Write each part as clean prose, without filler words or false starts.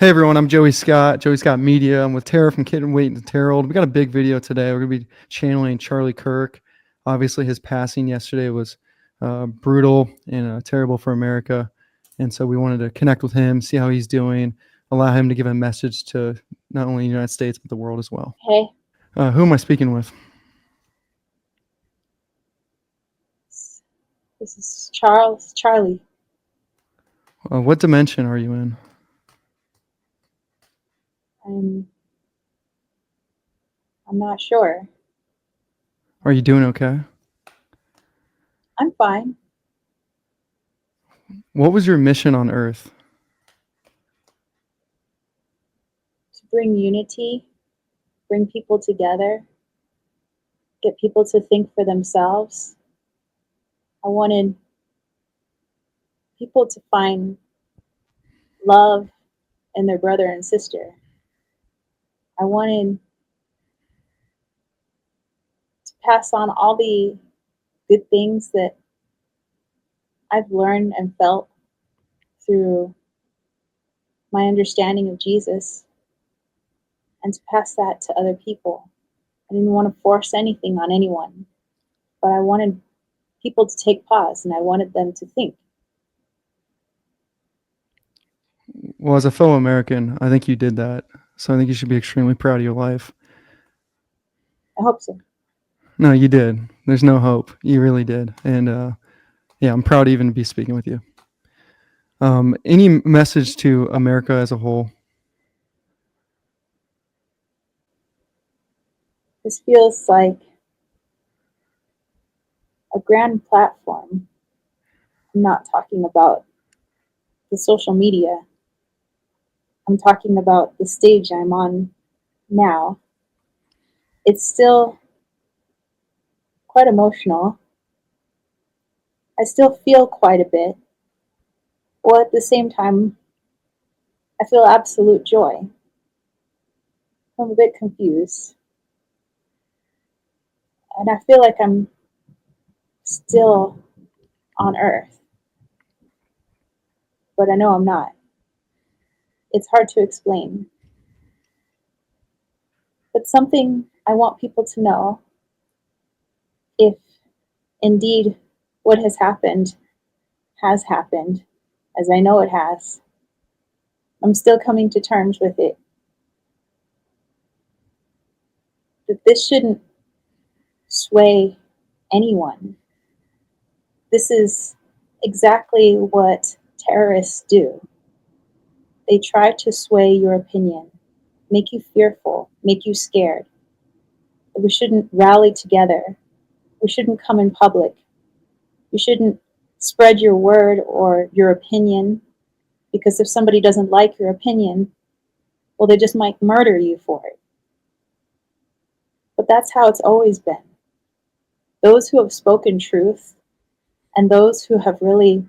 Hey everyone, I'm Joey Scott, Joey Scott Media. I'm with Tara from Kid and Wait and Terrell. We got a big video today. We're going to be channeling Charlie Kirk. Obviously, his passing yesterday was brutal and terrible for America. And so we wanted to connect with him, see how he's doing, allow him to give a message to not only the United States, but the world as well. Hey, Who am I speaking with? this is Charlie. What dimension are you in? I'm I'm not sure. Are you doing okay? I'm fine. What was your mission on Earth? To bring unity, bring people together, get people to think for themselves. I wanted people to find love in their brother and sister. I wanted to pass on all the good things that I've learned and felt through my understanding of Jesus and to pass that to other people. I didn't want to force anything on anyone, but I wanted people to take pause and I wanted them to think. Well, as a fellow American, I think you did that. So I think you should be extremely proud of your life. I hope so. No, you did. There's no hope. You really did. And yeah, I'm proud to even be speaking with you. Any message to America as a whole? This feels like a grand platform. I'm not talking about the social media. I'm talking about the stage I'm on now. It's still quite emotional. I still feel quite a bit. While at the same time, I feel absolute joy. I'm a bit confused. And I feel like I'm still on Earth, but I know I'm not. It's hard to explain. But something I want people to know, if indeed what has happened, as I know it has, I'm still coming to terms with it. That this shouldn't sway anyone. This is exactly what terrorists do. They try to sway your opinion, make you fearful, make you scared. We shouldn't rally together. We shouldn't come in public. You shouldn't spread your word or your opinion, because if somebody doesn't like your opinion, well, they just might murder you for it. But that's how it's always been. Those who have spoken truth and those who have really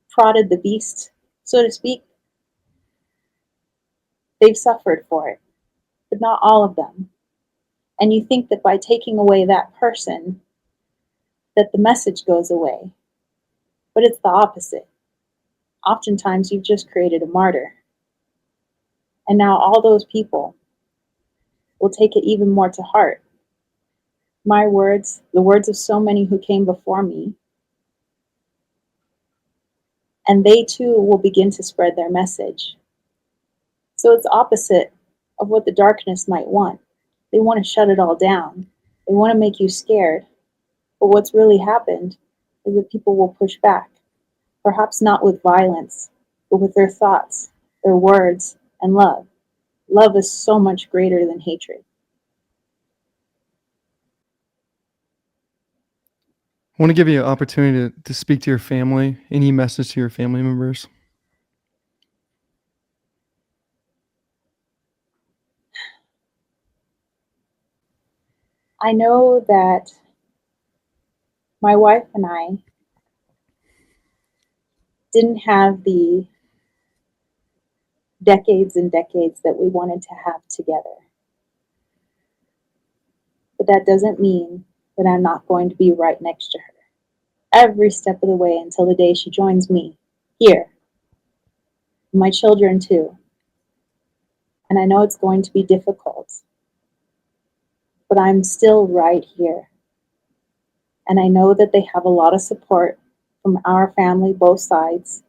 prodded the beast, so to speak, they've suffered for it, but not all of them. And you think that by taking away that person, that the message goes away. But it's the opposite. Oftentimes, you've just created a martyr. And now all those people will take it even more to heart. My words, the words of so many who came before me, and they too will begin to spread their message. So it's opposite of what the darkness might want. They want to shut it all down. They want to make you scared. But what's really happened is that people will push back, perhaps not with violence, but with their thoughts, their words, and love. Love is so much greater than hatred. I want to give you an opportunity to speak to your family. Any message to your family members? I know that my wife and I didn't have the decades and decades that we wanted to have together. But that doesn't mean that I'm not going to be right next to her every step of the way until the day she joins me here. my children too. And I know it's going to be difficult, but I'm still right here. And I know that they have a lot of support from our family, both sides.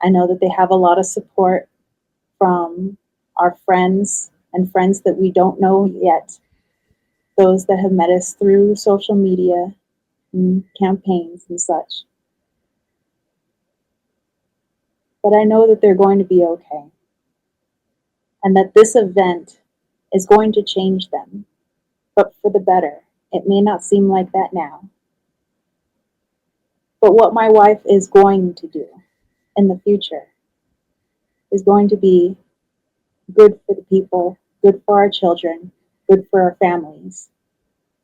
I know that they have a lot of support from our friends and friends that we don't know yet, those that have met us through social media and campaigns and such. But I know that they're going to be okay, and that this event is going to change them, but for the better. It may not seem like that now, but what my wife is going to do in the future is going to be good for the people, good for our children, good for our families.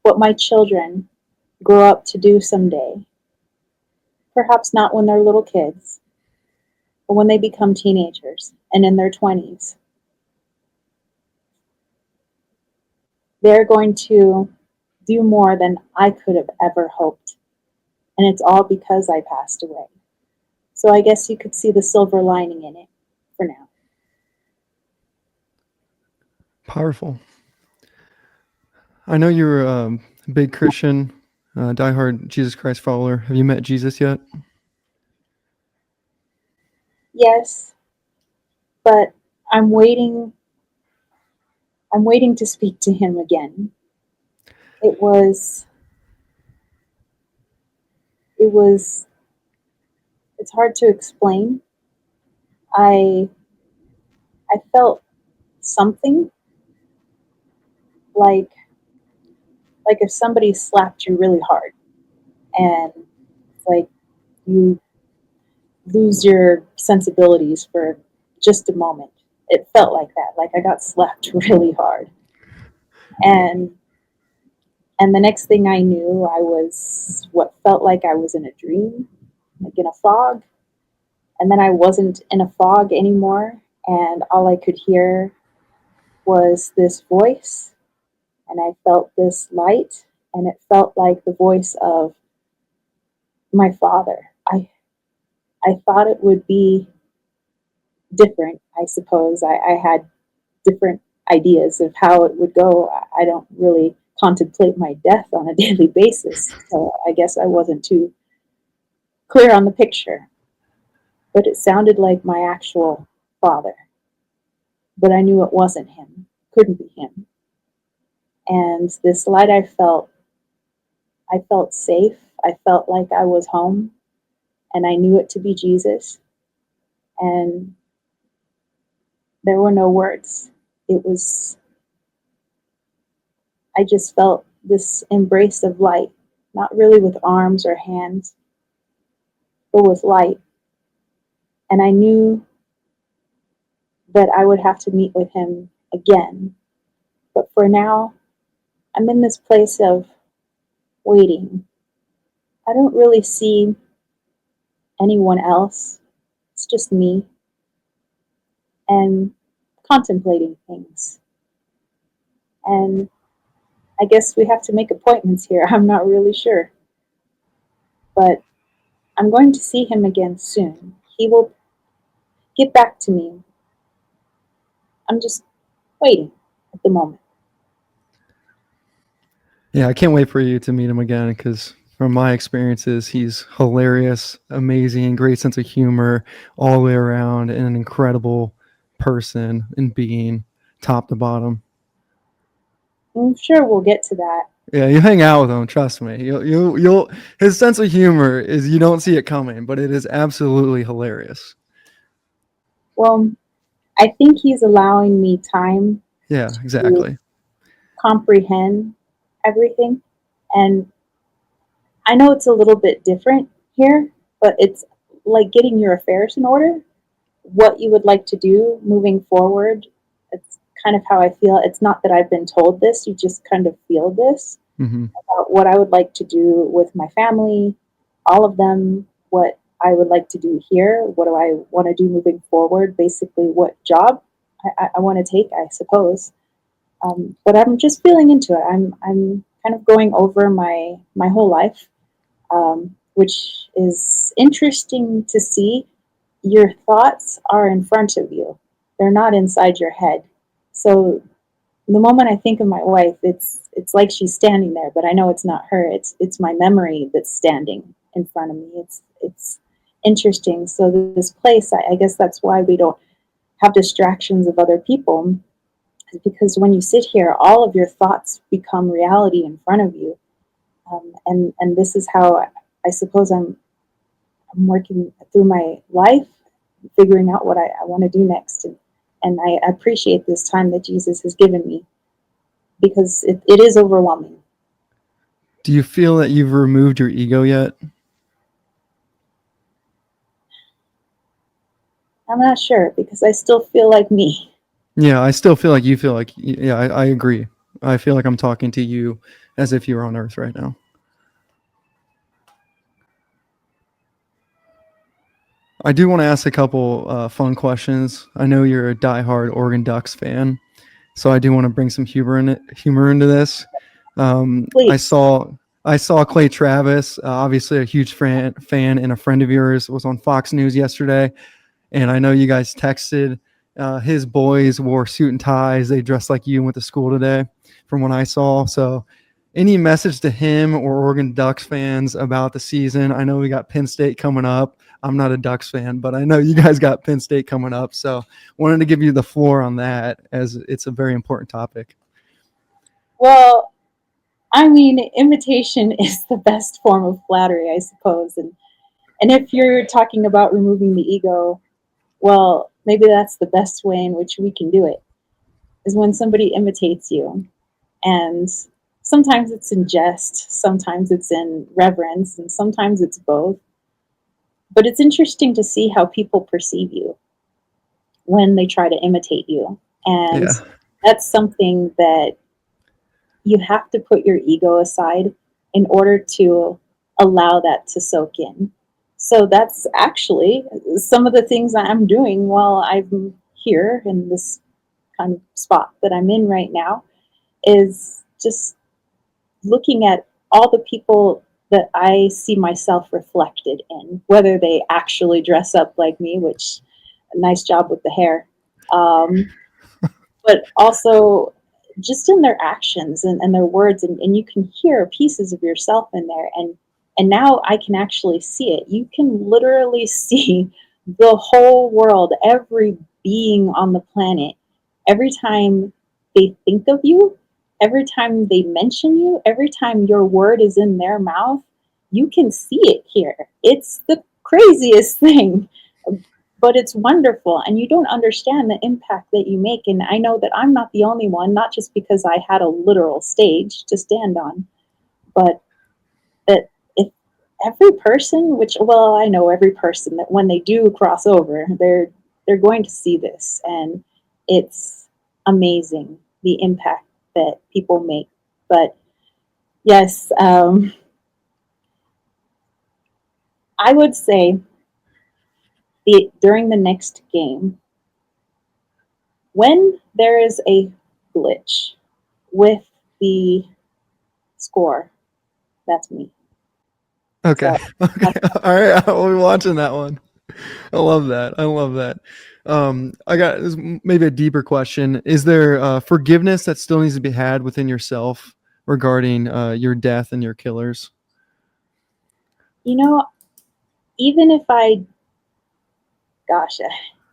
What my children grow up to do someday, perhaps not when they're little kids, but when they become teenagers and in their 20s, they're going to do more than I could have ever hoped. And it's all because I passed away. So I guess you could see the silver lining in it for now. Powerful. I know you're a big Christian, diehard Jesus Christ follower. Have you met Jesus yet? Yes, but I'm waiting I'm waiting to speak to him again. It was it was it's hard to explain. I I felt something like if somebody slapped you really hard and it's like you lose your sensibilities for just a moment. It felt like that. Like I got slapped really hard. And the next thing I knew, I was what felt like I was in a dream, like in a fog. And then I wasn't in a fog anymore. And all I could hear was this voice. And I felt this light. And it felt like the voice of my father. I thought it would be different, I suppose. I had different ideas of how it would go. I don't really contemplate my death on a daily basis. So I guess I wasn't too clear on the picture. But it sounded like my actual father. But I knew it wasn't him, couldn't be him. And this light I felt safe. I felt like I was home. And I knew it to be Jesus. And there were no words. It was, I just felt this embrace of light, not really with arms or hands, but with light. And I knew that I would have to meet with him again. But for now, I'm in this place of waiting. I don't really see anyone else. It's just me and contemplating things. And I guess we have to make appointments here. I'm not really sure. But I'm going to see him again soon. He will get back to me. I'm just waiting at the moment. Yeah, I can't wait for you to meet him again because from my experiences, he's hilarious, amazing, great sense of humor all the way around, and an incredible person and being, top to bottom. I'm sure we'll get to that. Yeah, you hang out with him, trust me. You'll. His sense of humor is you don't see it coming, but it is absolutely hilarious. Well, I think he's allowing me time Yeah, to exactly. comprehend everything. And I know it's a little bit different here, but it's like getting your affairs in order, what you would like to do moving forward. It's kind of how I feel. It's not that I've been told this, you just kind of feel this Hmm. about what I would like to do with my family, all of them, what I would like to do here, what do I want to do moving forward, basically, what job I want to take, I suppose. But I'm just feeling into it. I'm kind of going over my whole life, which is interesting to see. your thoughts are in front of you. They're not inside your head. So the moment I think of my wife, it's like she's standing there, but I know it's not her. It's my memory that's standing in front of me. It's interesting. So this place, I guess that's why we don't have distractions of other people, because when you sit here, all of your thoughts become reality in front of you. And this is how I suppose I'm working through my life, figuring out what I want to do next. And I appreciate this time that Jesus has given me, because it is overwhelming. Do you feel that you've removed your ego yet? I'm not sure because I still feel like me. Yeah, I still feel like you feel like, yeah, I agree. I feel like I'm talking to you as if you were on Earth right now. I do want to ask a couple fun questions. I know you're a diehard Oregon Ducks fan, so I do want to bring some humor into this. Um, I Please. saw I saw Clay Travis, obviously a huge fan and a friend of yours, was on Fox News yesterday, and I know you guys texted. His boys wore suit and ties. They dressed like you and went to school today, from what I saw. So, any message to him or Oregon Ducks fans about the season? I know we got Penn State coming up. I'm not a Ducks fan, but I know you guys got Penn State coming up. So, wanted to give you the floor on that, as it's a very important topic. Well, I mean, imitation is the best form of flattery, I suppose. And if you're talking about removing the ego, well, maybe that's the best way in which we can do it, is when somebody imitates you. And sometimes it's in jest, sometimes it's in reverence, and sometimes it's both. But it's interesting to see how people perceive you when they try to imitate you. And Yeah. that's something that you have to put your ego aside in order to allow that to soak in. So that's actually some of the things that I'm doing while I'm here in this kind of spot that I'm in right now, is just looking at all the people that I see myself reflected in, whether they actually dress up like me, which nice job with the hair, but also just in their actions and their words, and you can hear pieces of yourself in there, and now I can actually see it. You can literally see the whole world, every being on the planet, every time they think of you, every time they mention you, every time your word is in their mouth, you can see it here. It's the craziest thing, but it's wonderful, and you don't understand the impact that you make. And I know that I'm not the only one, not just because I had a literal stage to stand on, but that if every person, which, well, I know every person, that when they do cross over, they're going to see this, and it's amazing the impact that people make. But yes, I would say during the next game, when there is a glitch with the score, that's me. Okay. So Okay. All right. I'll be watching that one. I love that. I love that. I got maybe a deeper question. Is there forgiveness that still needs to be had within yourself regarding your death and your killers? you know, even if I, gosh,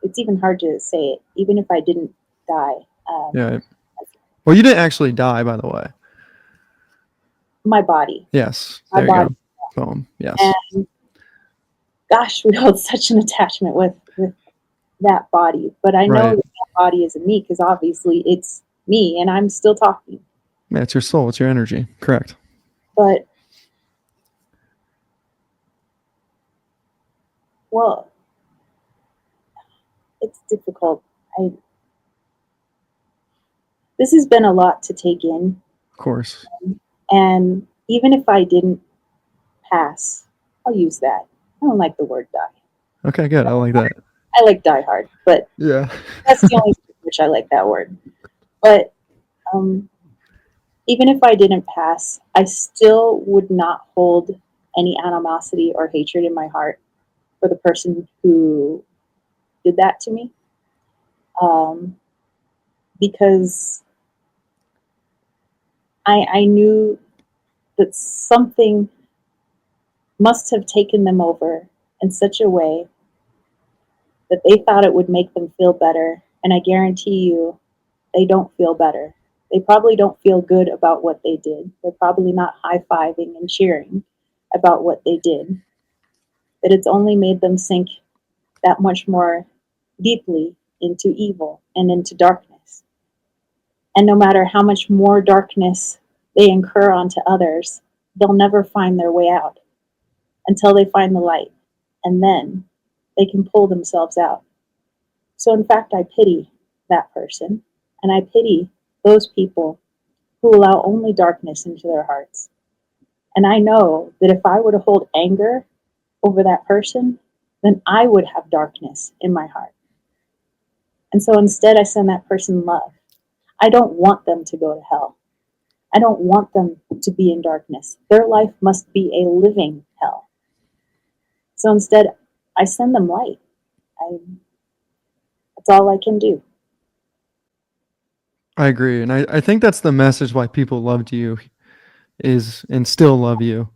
it's even hard to say it. Even if I didn't die, Yeah. Well, you didn't actually die, by the way. my body, Yes. my There you body, go. Boom. Yes. and gosh, we hold such an attachment with that body. But I know Right. that body isn't me, because obviously it's me, and I'm still talking. Yeah, it's your soul. It's your energy. Correct. But well, it's difficult. I This has been a lot to take in, Of course. and even if I didn't pass, I'll use that. I don't like the word die. Okay. Good. I like that. I like die hard, but Yeah. that's the only which I like that word. But um, even if I didn't pass, I still would not hold any animosity or hatred in my heart for the person who did that to me, um, because I knew that something must have taken them over in such a way that they thought it would make them feel better. And I guarantee you, they don't feel better. They probably don't feel good about what they did. They're probably not high fiving and cheering about what they did. But it's only made them sink that much more deeply into evil and into darkness. And no matter how much more darkness they incur onto others, they'll never find their way out until they find the light. And then they can pull themselves out. So, in fact, I pity that person. And I pity those people who allow only darkness into their hearts. And I know that if I were to hold anger over that person, then I would have darkness in my heart. And so instead, I send that person love. I don't want them to go to hell. I don't want them to be in darkness. Their life must be a living hell. So instead, I send them light. That's all I can do. I agree, and I think that's the message why people loved you is and still love you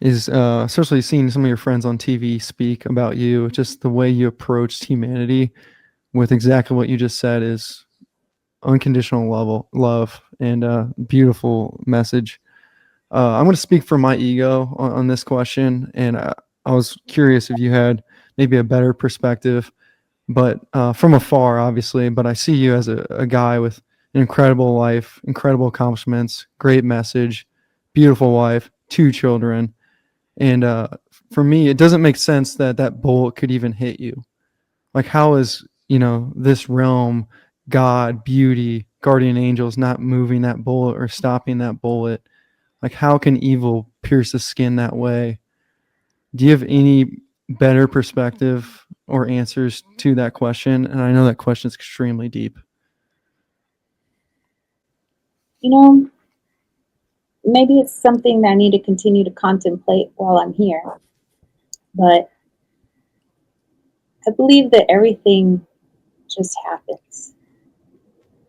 is especially seeing some of your friends on TV speak about you, just the way you approached humanity with exactly what you just said is unconditional love and beautiful message. I'm going to speak from my ego on this question, and I was curious if you had maybe a better perspective, but from afar, obviously. But I see you as a guy with an incredible life, incredible accomplishments, great message, beautiful wife, 2 children, and for me, it doesn't make sense that that bullet could even hit you. Like, how is this realm, God, beauty, guardian angels not moving that bullet or stopping that bullet? Like, how can evil pierce the skin that way? Do you have any better perspective or answers to that question? And I know that question is extremely deep. You know, maybe it's something that I need to continue to contemplate while I'm here. But I believe that everything just happens.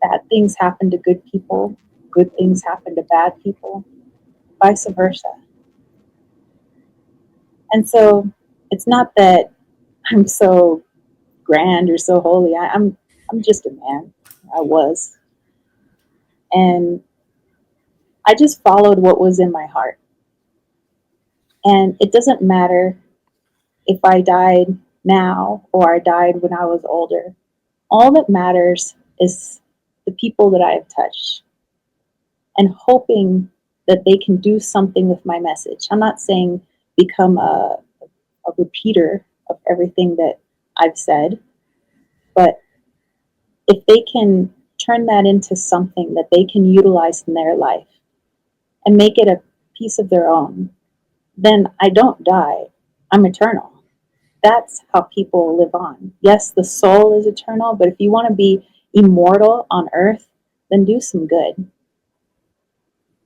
Bad things happen to good people, good things happen to bad people, vice versa. And so it's not that I'm so grand or so holy. I'm just a man. I was. And I just followed what was in my heart. And it doesn't matter if I died now or I died when I was older. All that matters is the people that I have touched and hoping that they can do something with my message. I'm not saying become a repeater of everything that I've said, but if they can turn that into something that they can utilize in their life and make it a piece of their own, then I don't die. I'm eternal. That's how people live on. Yes, the soul is eternal, but if you want to be immortal on earth, then do some good.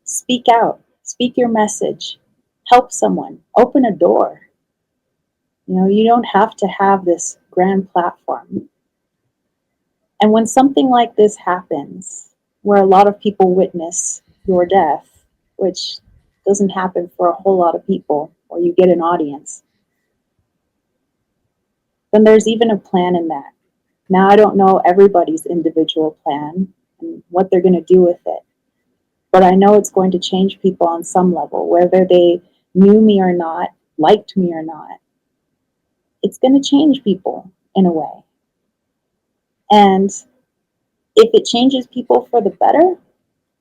Speak out, speak your message, help someone, open a door. You don't have to have this grand platform. And when something like this happens, where a lot of people witness your death, which doesn't happen for a whole lot of people, or you get an audience, then there's even a plan in that. Now, I don't know everybody's individual plan and what they're going to do with it, but I know it's going to change people on some level, whether they knew me or not, liked me or not. It's going to change people in a way. And if it changes people for the better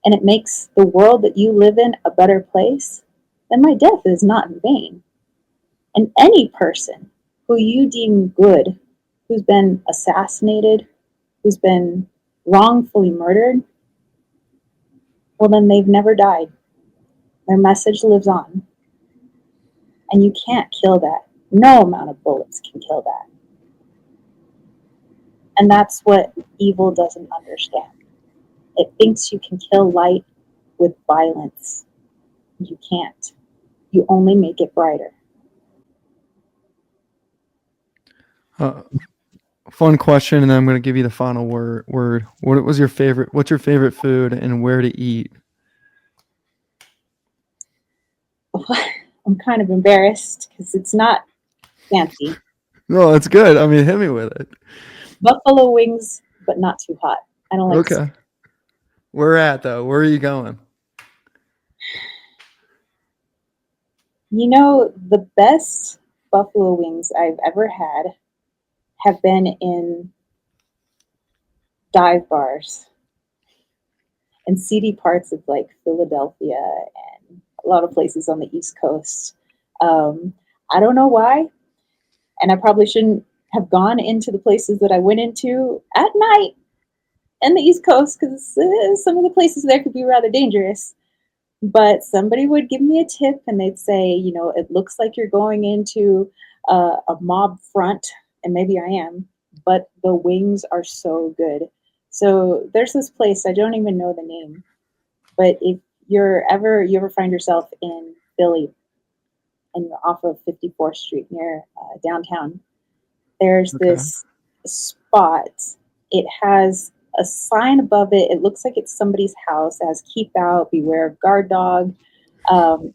and it makes the world that you live in a better place, then my death is not in vain. And any person who you deem good, who's been assassinated, who's been wrongfully murdered, well, then they've never died. Their message lives on. And you can't kill that. No amount of bullets can kill that. And that's what evil doesn't understand. It thinks you can kill light with violence. You can't. You only make it brighter. Uh, fun question, and then I'm going to give you the final word. What was your favorite? What's your favorite food, and where to eat? I'm kind of embarrassed because it's not fancy. No, it's good. I mean, hit me with it. Buffalo wings, but not too hot. I don't like. Okay. Where at though? Where are you going? You know, the best buffalo wings I've ever had have been in dive bars and seedy parts of like Philadelphia and a lot of places on the East Coast. Um, I don't know why, and I probably shouldn't have gone into the places that I went into at night in the East Coast because some of the places there could be rather dangerous. But somebody would give me a tip and they'd say, you know, it looks like you're going into a mob front, and maybe I am, but the wings are so good. So there's this place, I don't even know the name, but if you ever find yourself in Philly and you're off of 54th Street near downtown, there's Okay. this spot. It has a sign above it. It looks like it's somebody's house. It has "Keep out, beware of guard dog."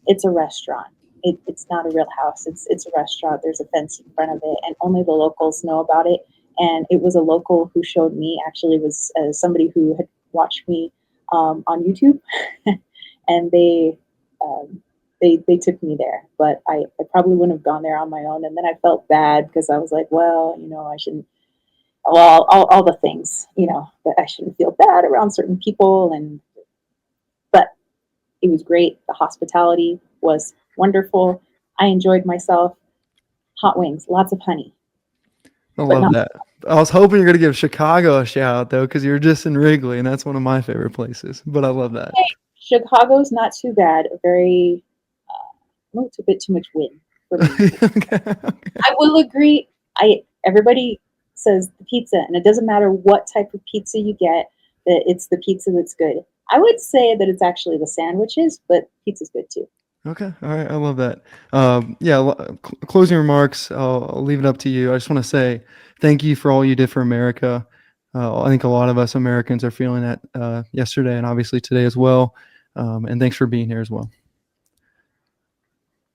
It's a restaurant. It's not a real house. It's a restaurant. There's a fence in front of it, and only the locals know about it. And it was a local who showed me. Actually, it was somebody who had watched me on YouTube, and um, they took me there. But I probably wouldn't have gone there on my own. And then I felt bad because I was like, well, you know, I shouldn't. Well, all the things, you know, that I shouldn't feel bad around certain people, and but it was great. The hospitality was wonderful. I enjoyed myself. Hot wings, lots of honey, I but love not. that. I was hoping you're going to give Chicago a shout out though, because you're just in Wrigley, and that's one of my favorite places. But I love that. Chicago's not too bad. Very, no, it's a bit too much wind for me. Okay. I will agree. I everybody says the pizza, and it doesn't matter what type of pizza you get, that it's the pizza that's good. I would say that it's actually the sandwiches, but pizza's good too. Okay. All right. I love that. Yeah. Closing remarks. I'll leave it up to you. I just want to say thank you for all you did for America. I think a lot of us Americans are feeling that yesterday and obviously today as well. And thanks for being here as well.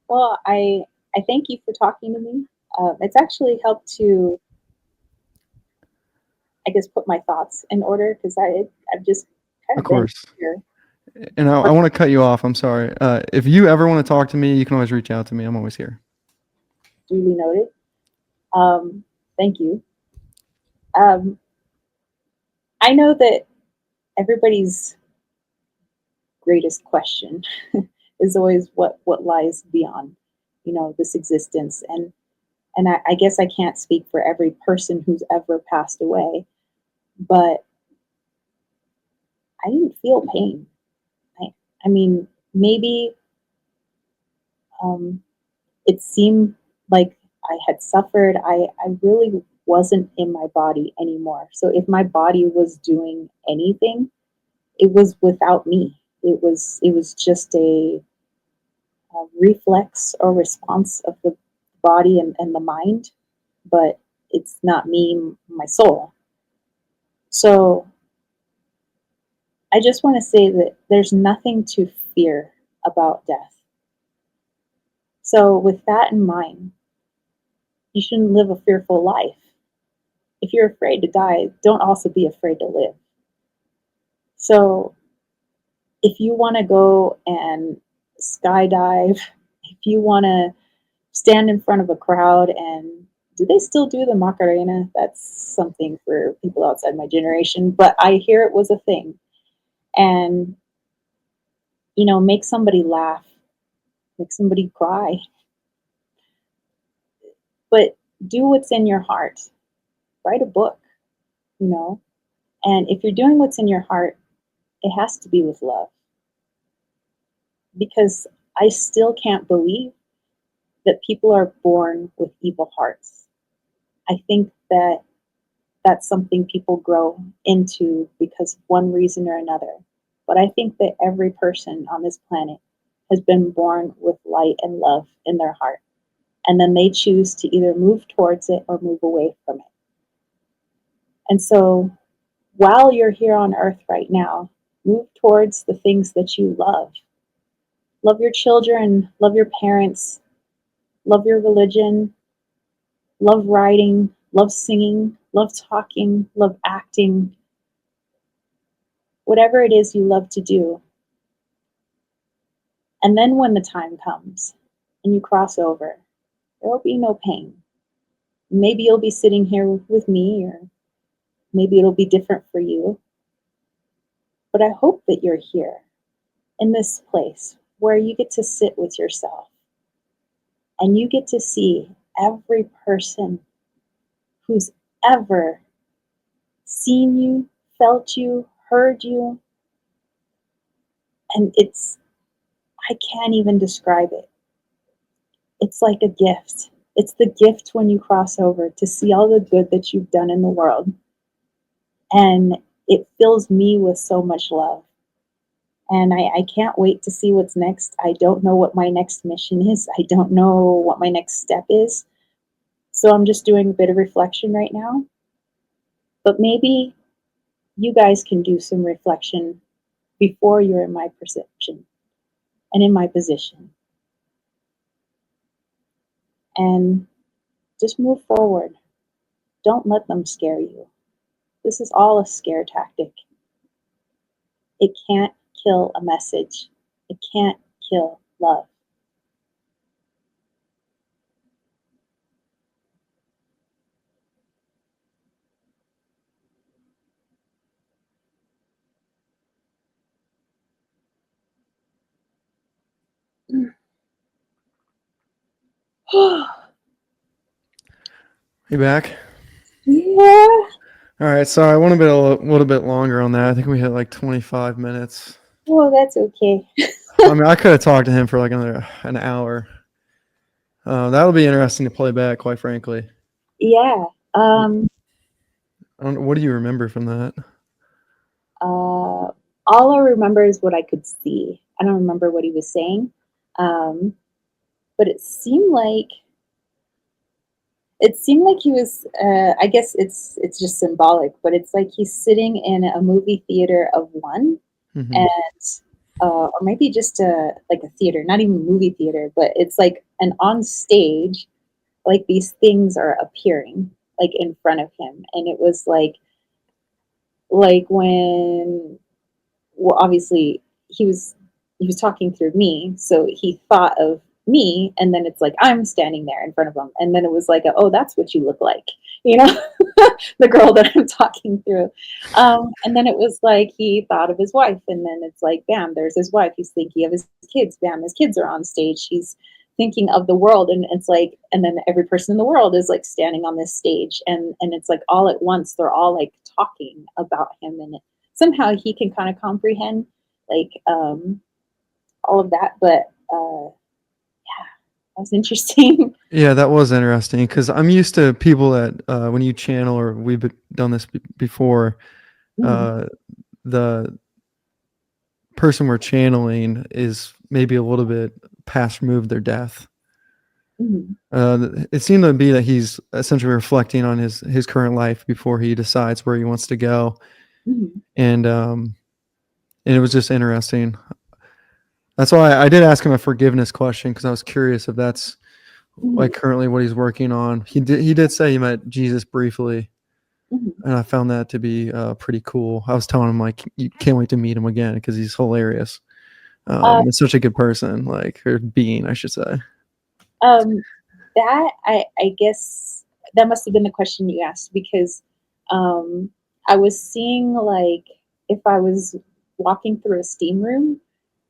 Well, I thank you for talking to me. It's actually helped to, I guess, put my thoughts in order because I've just kind Of of been course. here. And I want to cut you off. I'm sorry. If you ever want to talk to me, you can always reach out to me. I'm always here. Duly noted. Um, Thank you. Um, I know that everybody's greatest question is always what lies beyond, you know, this existence, and I guess I can't speak for every person who's ever passed away, but I didn't feel pain. I, I mean, maybe um, it seemed like I had suffered. I really wasn't in my body anymore. So if my body was doing anything, it was without me. It was just a reflex or response of the body and the mind, but it's not me, my soul. So I just want to say that there's nothing to fear about death. So with that in mind, you shouldn't live a fearful life. If you're afraid to die, don't also be afraid to live. So if you want to go and skydive, if you want to stand in front of a crowd and do they still do the Macarena? That's something for people outside my generation, but I hear it was a thing. And, you know, make somebody laugh, make somebody cry, but do what's in your heart. Write a book, you know, and if you're doing what's in your heart, it has to be with love because I still can't believe that people are born with evil hearts. I think that that's something people grow into because of one reason or another. But I think that every person on this planet has been born with light and love in their heart. And then they choose to either move towards it or move away from it. And so while you're here on earth right now, move towards the things that you love. Love your children, love your parents, love your religion, love writing, love singing, love talking, love acting, whatever it is you love to do. And then when the time comes and you cross over, there will be no pain. Maybe you'll be sitting here with me, or maybe it'll be different for you. But I hope that you're here in this place where you get to sit with yourself and you get to see every person who's ever seen you, felt you, heard you. And I can't even describe it. It's like a gift. It's the gift when you cross over to see all the good that you've done in the world. And it fills me with so much love. And I can't wait to see what's next. I don't know what my next mission is. I don't know what my next step is. So I'm just doing a bit of reflection right now. But maybe you guys can do some reflection before you're in my perception and in my position. And just move forward. Don't let them scare you. This is all a scare tactic. It can't kill a message. It can't kill love. You back? Yeah. All right. Sorry, I want to be a little bit longer on that. I think we hit like 25 minutes. Well, that's okay. I mean, I could have talked to him for like an hour. That'll be interesting to play back, quite frankly. Yeah. What do you remember from that? All I remember is what I could see. I don't remember what he was saying. Um, but it seemed like he was, I guess it's just symbolic, but it's like he's sitting in a movie theater of one, Mm-hmm. and or maybe just like a theater, not even a movie theater, but it's like an on stage, like these things are appearing like in front of him, and it was like when, well, obviously he was talking through me, so he thought of me, and then it's like I'm standing there in front of him, and then it was like, oh, that's what you look like, you know, the girl that I'm talking through. And then it was like he thought of his wife, and then it's like, bam, there's his wife. He's thinking of his kids. Bam, his kids are on stage. He's thinking of the world, and it's like, and then every person in the world is like standing on this stage, and it's like all at once they're all like talking about him, and somehow he can kind of comprehend like all of that. But yeah, that was interesting. Yeah, that was interesting because I'm used to people that when you channel, or we've done this before, Mhm, uh, the person we're channeling is maybe a little bit past removed their death. mhm, It seemed to be that he's essentially reflecting on his current life before he decides where he wants to go, mhm, and it was just interesting. That's why I did ask him a forgiveness question, because I was curious if that's mhm, like currently what he's working on. He did say he met Jesus briefly, mhm. and I found that to be pretty cool. I was telling him like you can't wait to meet him again because he's hilarious. Uh, It's such a good person, like, or being, I should say. um, that I guess that must have been the question you asked, because um, I was seeing like if I was walking through a steam room,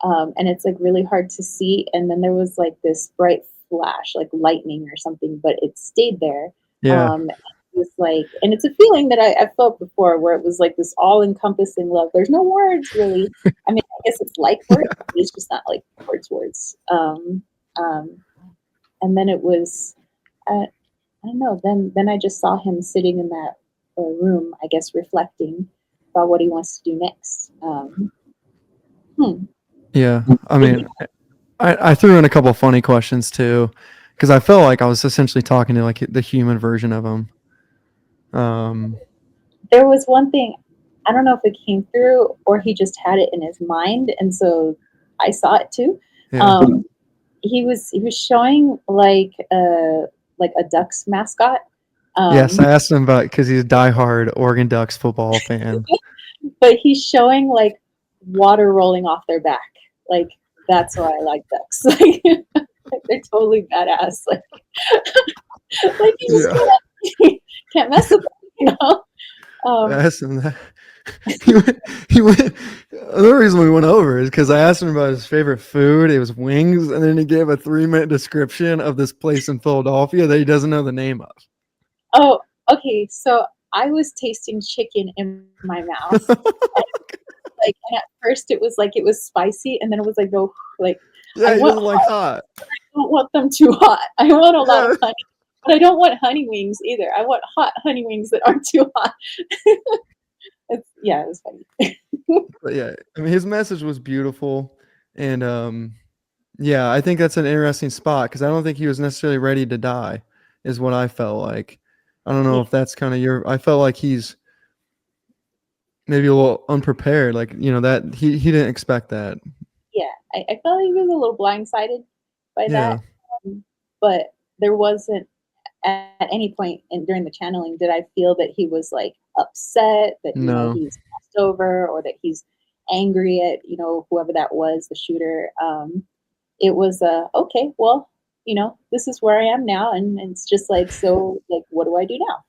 and it's like really hard to see, and then there was like this bright flash, like lightning or something, but it stayed there. Yeah, It was like, and it's a feeling that I felt before, where it was like this all-encompassing love. There's no words really. I mean, I guess it's like words, but it's just not like words. Um, and then it was, I don't know. Then I just saw him sitting in that room, I guess, reflecting about what he wants to do next. Hmm. yeah. I mean, I threw in a couple funny questions too, because I felt like I was essentially talking to like the human version of him. Um, there was one thing, I don't know if it came through or he just had it in his mind, and so I saw it too. Yeah. Um, he was showing like a Ducks mascot, Yes, um, I asked him about because he's a diehard Oregon Ducks football fan. but he's showing like water rolling off their back. Like that's why I like ducks. Like they're totally badass. Like you just Yeah. can't mess with them, you know. I Um, asked him that. He went. The reason we went over is because I asked him about his favorite food. It was wings, and then he gave a 3-minute description of this place in Philadelphia that he doesn't know the name oh, okay. So I was tasting chicken in my mouth. of. And at first it was like it was spicy, and then it was like no, like I Yeah, he want doesn't like hot. hot. I don't want them too hot. I want a lot of Yeah. honey, but I don't want honey wings either. I want hot honey wings that aren't too hot. Yeah, it was funny. But yeah, I mean, his message was beautiful, and yeah, I think that's an interesting spot because I don't think he was necessarily ready to die, is what I felt like. I don't know Yeah, if that's kind of your. I felt like he's maybe a little unprepared, like that he didn't expect that. yeah. I felt like he was a little blindsided by that, Yeah, but there wasn't at any point during the channeling did I feel that he was like upset that no, he's passed over or that he's angry at whoever that was, the shooter. It was okay, well, this is where I am now, and it's just like, so like what do I do now?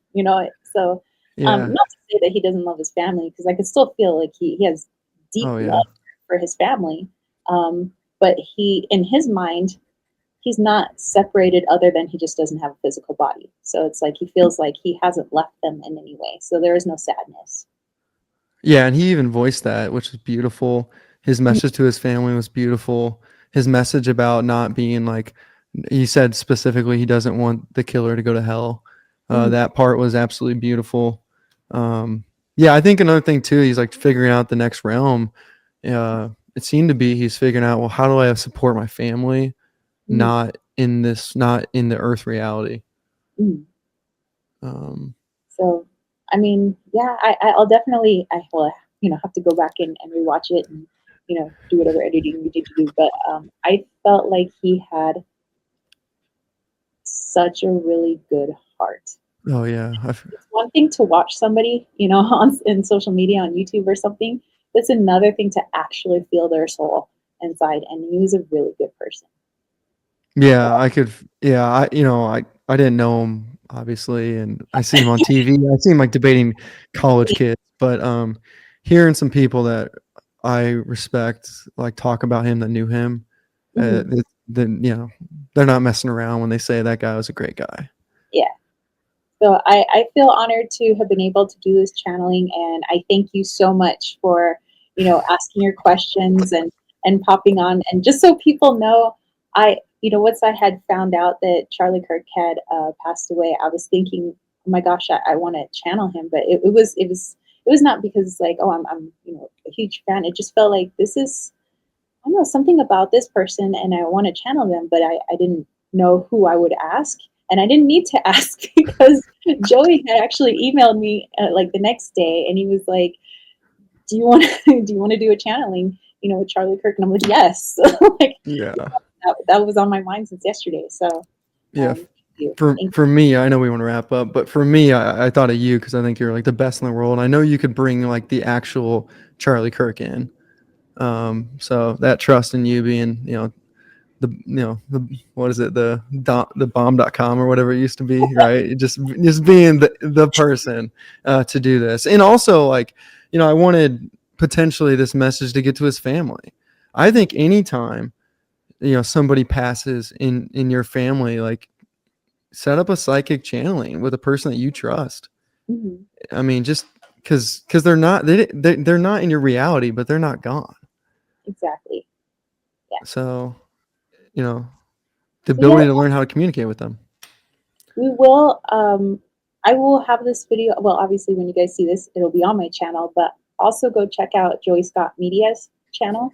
So yeah, not to say that he doesn't love his family, because I could still feel like he has deep oh yeah, love for his family, but he in his mind he's not separated other than he just doesn't have a physical body. So it's like he feels like he hasn't left them in any way. So there is no sadness. yeah, and he even voiced that, which was beautiful. His message to his family was beautiful. His message about not being like he said specifically he doesn't want the killer to go to hell. Mm-hmm. That part was absolutely beautiful. Yeah, I think another thing too, he's like figuring out the next realm. It seemed to be he's figuring out, well, how do I support my family, Mm-hmm. not in the earth reality. Mm-hmm. Um, So, I mean, yeah, I'll definitely, I will, have to go back and rewatch it and, do whatever editing we need to do. But I felt like he had such a really good heart. oh yeah, It's one thing to watch somebody, in social media, on YouTube or something. It's another thing to actually feel their soul inside. And he was a really good person. yeah, I could, yeah, I didn't know him obviously, and I see him on TV. I see him like debating college kids, but hearing some people that I respect like talk about him that knew him, Hmm. then they're not messing around when they say that guy was a great guy. Yeah. So I feel honored to have been able to do this channeling, and I thank you so much for, asking your questions and popping on. And just so people know, once I had found out that Charlie Kirk had passed away, I was thinking, oh my gosh, I want to channel him, but it was not because like, oh, I'm a huge fan. It just felt like this is, I don't know, something about this person, and I want to channel them, but I didn't know who I would ask. And I didn't need to ask because Joey had actually emailed me like the next day, and he was like, "Do you want to do you want to do a channeling, with Charlie Kirk?" And I'm like, "Yes." Like Yeah, that was on my mind since yesterday. So, yeah. thank you. Thank For me, I know we want to wrap up, but for me, I thought of you because I think you're like the best in the world. I know you could bring like the actual Charlie Kirk in. So that trust in you being, the what is it, the bomb.com or whatever it used to be, right? Just being the person to do this. And also like, I wanted potentially this message to get to his family. I think anytime, somebody passes in your family, like set up a psychic channeling with a person that you trust. you. Mhm. I mean, just because they're not in your reality, but they're not gone. Exactly. Yeah. So, you know, the So yeah, ability to learn how to communicate with them. we will. I will have this video. Well, obviously, when you guys see this, it'll be on my channel. But also go check out Joey Scott Media's channel,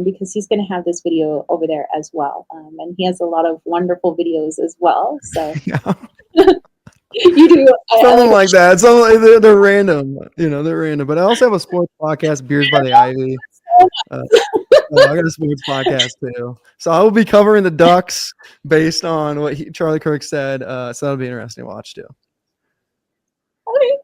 because he's going to have this video over there as well. And he has a lot of wonderful videos as well. So Yeah. You do. I Something like like that. They're random. They're random. But I also have a sports podcast, Beers by the Ivy. Uh, I got a sports podcast too. So I will be covering the Ducks based on what Charlie Kirk said. So that'll be interesting to watch too. Okay.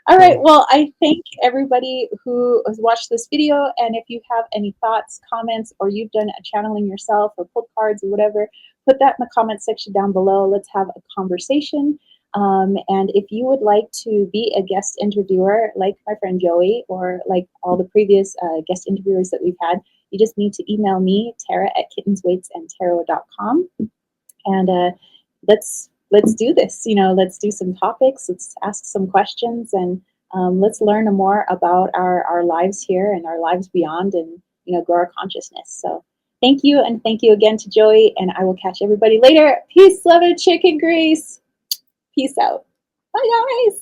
All right. Cool. Well, I thank everybody who has watched this video. And if you have any thoughts, comments, or you've done a channeling yourself or pulled cards or whatever, put that in the comment section down below. Let's have a conversation. And if you would like to be a guest interviewer, like my friend Joey, or like all the previous guest interviewers that we've had, you just need to email me, Tara@kittensweightsandtarot.com. And let's do this. Let's do some topics. Let's ask some questions, and let's learn more about our lives here and our lives beyond, and grow our consciousness. So thank you, and thank you again to Joey. And I will catch everybody later. Peace, love, and chicken grease. Peace out. Bye, guys.